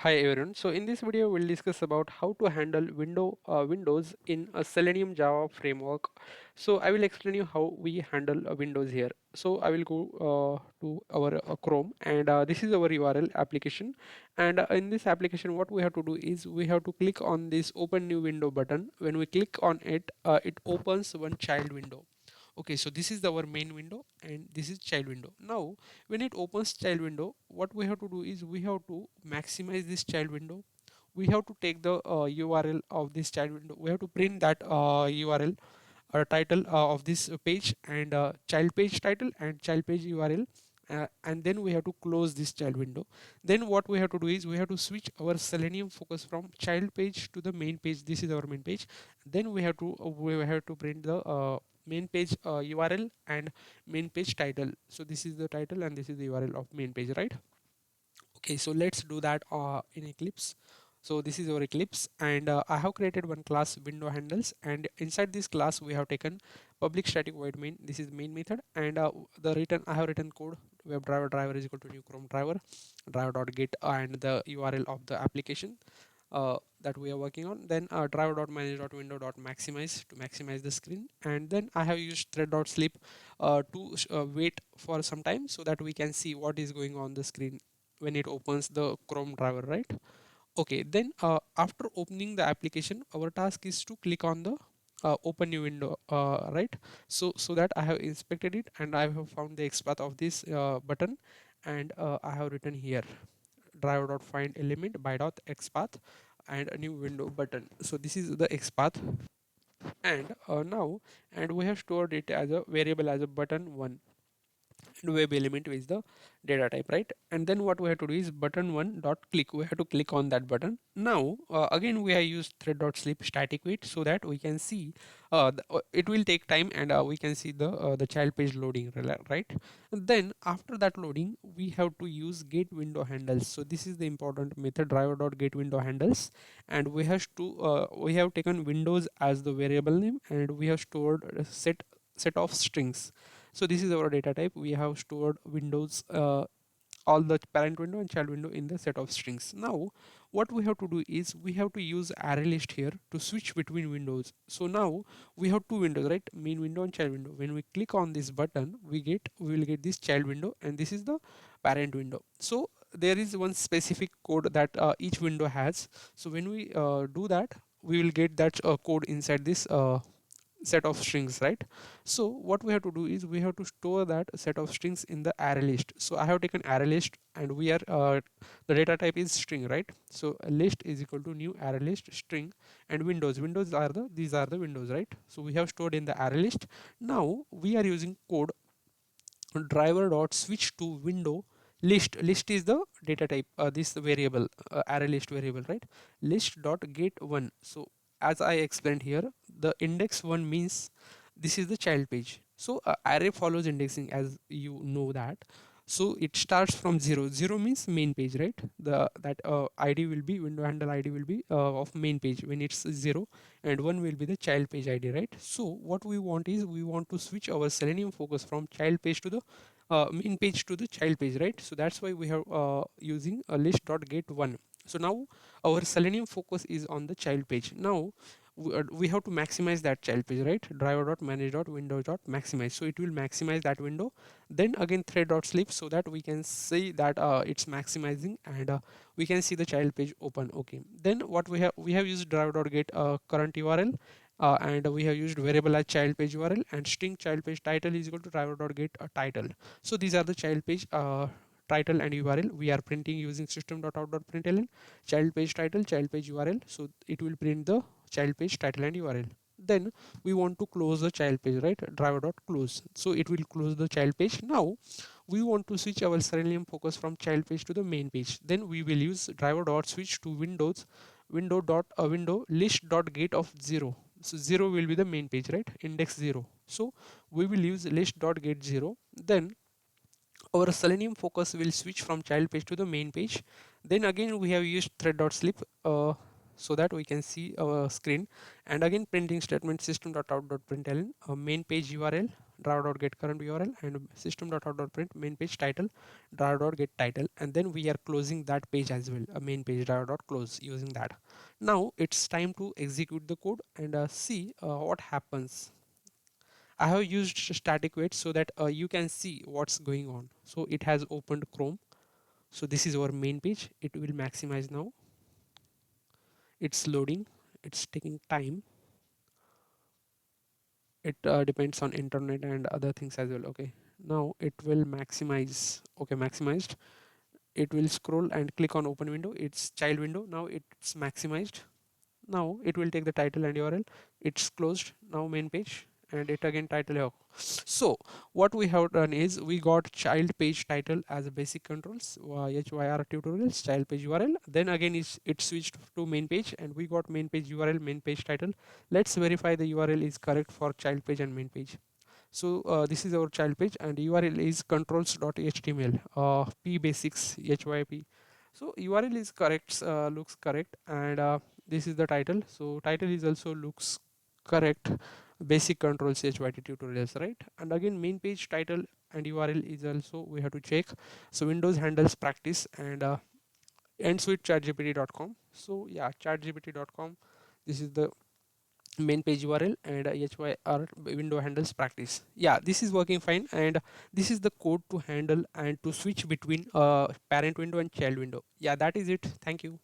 Hi everyone. So in this video we'll discuss about how to handle Windows in a Selenium Java framework. So I will explain you how we handle Windows here. So I will go to our Chrome, and this is our URL application, and in this application what we have to do is we have to click on this open new window button. When we click on it, it opens one child window. Okay, so this is our main window and this is child window. Now when it opens child window, what we have to do is we have to maximize this child window. We have to take the URL of this child window. We have to print that URL title of this page, and child page title and child page URL, and then we have to close this child window. Then what we have to do is we have to switch our Selenium focus from child page to the main page. This is our main page. Then we have to print the main page URL and main page title. So this is the title and this is the URL of main page, right? Okay, so let's do that in Eclipse. So this is our Eclipse, and I have created one class window handles, and inside this class we have taken public static void main. This is main method, and I have written code WebDriver driver is equal to new Chrome driver driver.get and the URL of the application that we are working on. Then driver.manage.window.maximize to maximize the screen, and then I have used thread.sleep to wait for some time so that we can see what is going on the screen when it opens the Chrome driver, right? Okay, then after opening the application, our task is to click on the open new window, right? So that I have inspected it and I have found the XPath of this button, and I have written here driver.find element by dot XPath and a new window button. So this is the XPath, and now and we have stored it as a variable as a button1, and web element is the data type, right? And then what we have to do is button1 dot click. We have to click on that button. Now again we have used thread dot sleep static wait so that we can see it will take time, and we can see the child page loading, right? And then after that loading we have to use get window handles. So this is the important method, driver dot get window handles, and we have taken windows as the variable name, and we have stored a set of strings. So this is our data type. We have stored windows, all the parent window and child window in the set of strings. Now what we have to do is we have to use array list here to switch between windows. So now we have two windows, right? Main window and child window. When we click on this button, we will get this child window, and this is the parent window. So there is one specific code that each window has. So when we do that, we will get that code inside this set of strings, right? So what we have to do is we have to store that set of strings in the array list. So I have taken array list, and we are the data type is string, right? So a list is equal to new array list string, and windows are these are the windows, right? So we have stored in the array list. Now we are using code driver dot switch to window list is the data type, this variable, array list variable, right? List dot get one. So as I explained here, the index one means this is the child page. So array follows indexing, as you know that. So it starts from 0. 0 means main page, right? The that id will be window handle id will be of main page when it's 0, and 1 will be the child page id, right? So what we want is we want to switch our Selenium focus from child page to the main page to the child page, right? So that's why we have using a list dot get one. So now our Selenium focus is on the child page. Now we have to maximize that child page, right? Driver dot manage dot windows dot maximize. So it will maximize that window. Then again thread dot sleep so that we can see that it's maximizing, and we can see the child page open. Okay, then what we have used driver dot get current URL, and we have used variable as child page URL, and string child page title is equal to driver dot get a title. So these are the child page title and URL we are printing using system.out.println child page title, child page URL. So it will print the child page title and URL. Then we want to close the child page, right? Driver dot close. So it will close the child page. Now we want to switch our Selenium focus from child page to the main page. Then we will use driver dot switch to window list dot get of 0. So 0 will be the main page, right? Index 0. So we will use list dot get 0. Then our Selenium focus will switch from child page to the main page. Then again we have used thread.sleep so that we can see our screen. And again, printing statement system.out.println, main page URL, driver.get current URL, and system.out.print main page title, driver.get title, and then we are closing that page as well, a main page driver.close using that. Now it's time to execute the code and see what happens. I have used static wait so that you can see what's going on. So it has opened Chrome. So this is our main page. It will maximize now. It's loading. It's taking time. It depends on internet and other things as well. Okay. Now it will maximize. Okay, maximized. It will scroll and click on open window. It's child window. Now it's maximized. Now it will take the title and URL. It's closed. Now main page, and it again title here. So what we have done is we got child page title as a basic controls, HYR tutorials, child page URL. Then again it switched to main page, and we got main page URL, main page title. Let's verify the URL is correct for child page and main page. So this is our child page, and URL is controls.html, p basics hyp. So URL is correct, looks correct, and this is the title. So title is also looks correct, basic controls hyt tutorials, right? And again, main page title and URL is also we have to check. So Windows handles practice, and ends with chatgpt.com. So yeah, chatgpt.com, this is the main page URL, and hyr window handles practice. Yeah, this is working fine, and this is the code to handle and to switch between parent window and child window. Yeah, that is it. Thank you.